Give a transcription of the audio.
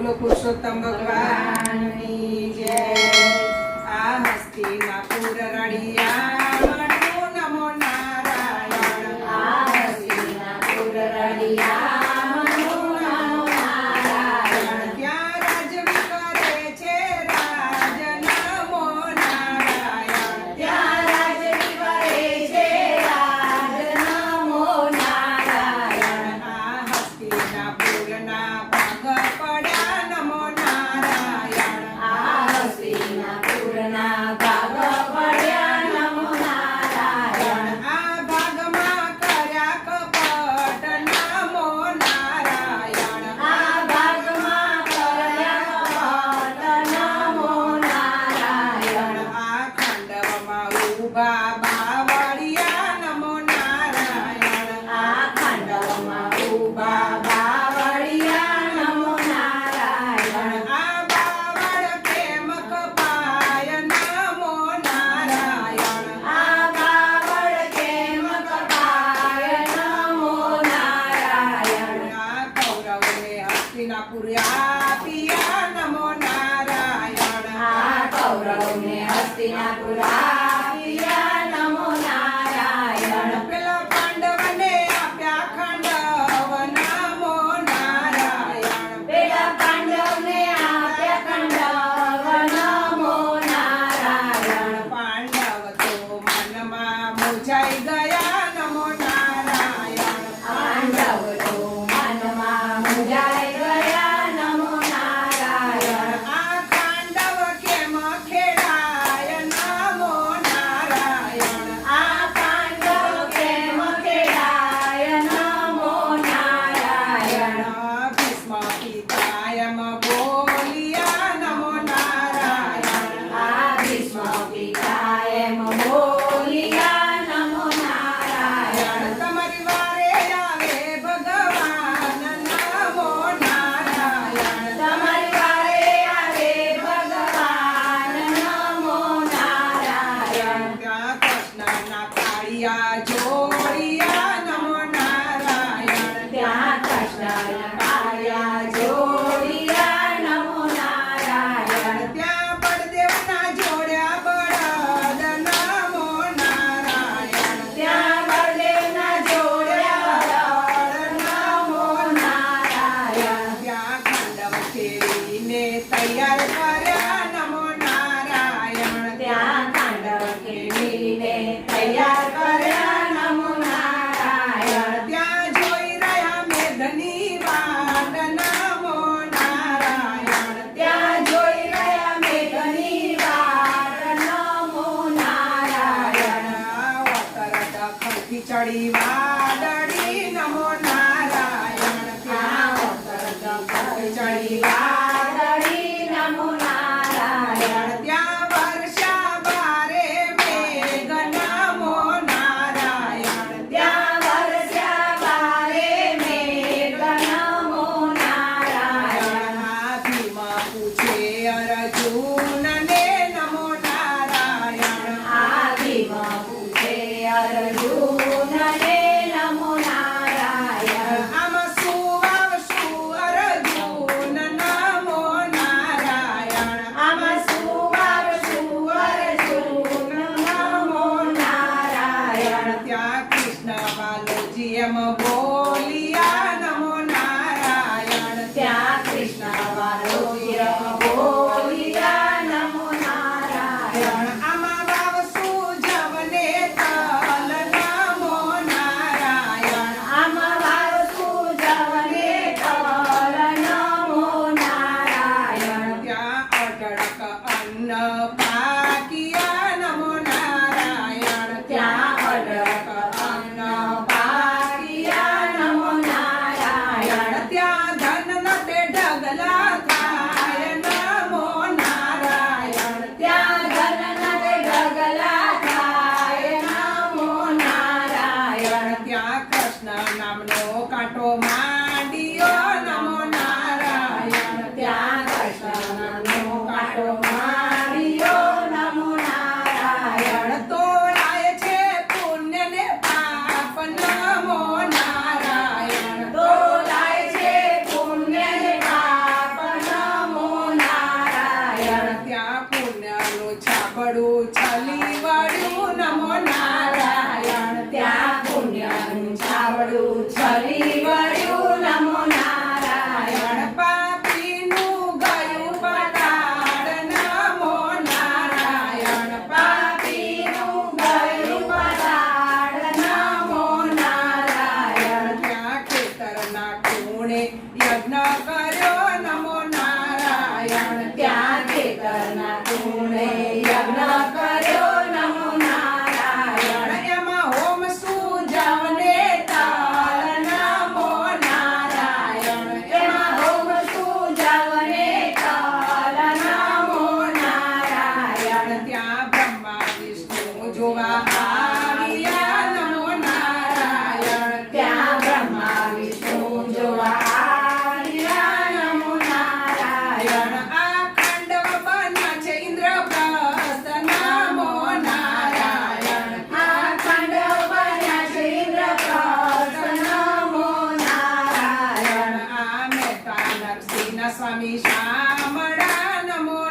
બોલો પુરુષોત્તમ ભગવાનની જય। આ હસ્તિનાપુર રળિયા નમો નારાયણ। આ હસ્તિનાપુર રળિયા નમો નારાયણ। ત્યાં રાજવી કરે છે રાજ નમો નારાયણ। ત્યાં રાજવી કરે છે રાજ નમો નારાયણ। આ હસ્તિનાપુરના ભાગ પડ્યા નમો નારાયણ। આ હસ્તિનાપુરના ભાગ પડ્યા નમો નારાયણ। આ ભાગમાં કર્યા કપટ નમો નારાયણ। આ ભાગમાં કર્યા કપટ નમો નારાયણ। આ ખંડવમાં ઊભા બાવળિયા નમો નારાયણ। આ ખંડવમાં ઊભા બાવળિયા નમો નારાયણ। આ બાવળ કેમ કપાય નમો નારાયણ। આ બાવળ કેમ કપાય નમો નારાયણ। આ કૌરવને હસ્તિનાપુર આપ્યા નમો નારાયણ। આ કૌરવને હસ્તિનાપુર આપ્યા નમો નારાયણ। પેલા પાંડવને આપ્યા ખંડવ નમો નારાયણ। પેલા પાંડવને આપ્યા ખંડવ નમો નારાયણ। પાંડવ તો મનમાં મૂંઝાઈ ગયા નમો નારાયણ। પાંડવ તો મનમાં મૂંઝાઈ ગયા નમો નારાયણ। આ પાંડવ કેમ ખેડાય નમો નારાયણ। આ પાંડવ કેમ ખેડાય નમો નારાયણ। ભીષ્મ પિતાયમ બોલ્યા નમો નારાયણ। આ ભીષ્મ પિતાએમ બોલ્યા નમો નારાયણ। તમારી વારે આવે ભગવાન નમો નારાયણ। તમારી વારે આવે ભગવાન નમો નારાયણ। ત્યાં કૃષ્ણના કાળિયા જોડિયા નમો નારાયણ। ત્યાં કૃષ્ણના કાળિયા જોડિયા નમો નારાયણ। ત્યાં બળદેવના જોડ્યા બળદ નમો નારાયણ। ત્યાં બળદેવના જોડ્યા બળદ નમો નારાયણ। ત્યાં ખંડવ ખેડીને તૈયાર કર્યા નમો નારાયણ। ત્યાં તાંડવ ખેડીને તૈયાર કર્યા નમો નારાયણ। ત્યાં જોઈ રહ્યા મેઘની વાટ નમો નારાયણ। ત્યાં જોઈ રહ્યા મેઘની વાટ નમો નારાયણ। તરત ખડકી ચડી વાદળી નમો નારાયણ। ત્યાં તરત ચડી વાદળી નમો નારાયણ। ત્યાં વર્ષા બારે મેઘ નમો નારાયણ। ત્યાં વરસ્યા બારે મેઘ નમો નારાયણ। ભીમ પૂછે અર્જુનને નમો નારાયણ। આ ભીમ પૂછે અર્જુનને નમો નારાયણ। આમાં શું વાવશું અર્જુન નમો નારાયણ। આમાં શું વાવશું અર્જુન નમો નારાયણ। ત્યાં કૃષ્ણ બાલોજી એમ બોલિયા નમો નારાયણ। ત્યાં કૃષ્ણ વાલોજી બોલિયા નમો નારાયણ। આમાં વાવશું જવને તલ નમો નારાયણ। આમાં વાવશું જવને તલ નમો નારાયણ। ત્યાં અઢળક અન્ન પાકિયા નમો નારાયણ। ત્યાં અઢળક અન્ન પાક્યા નમો નારાયણ। ત્યાં ધન નટે ઢગલા થાય નમો નારાયણ। ત્યાં ધનનદ ઢગલા થાય નમો નારાયણ। ત્યાં કૃષ્ણ નામનો કાંટો માંડ્યો નમો નારાયણ। ત્યાં કૃષ્ણનો કાંટો માર્યો નમો નારાયણ। તોળાય છે પુણ્ય ને પાપ નમો નારાયણ। તોલાય છે પુણ્ય ને પાપ એના સ્વામી શામળા નમો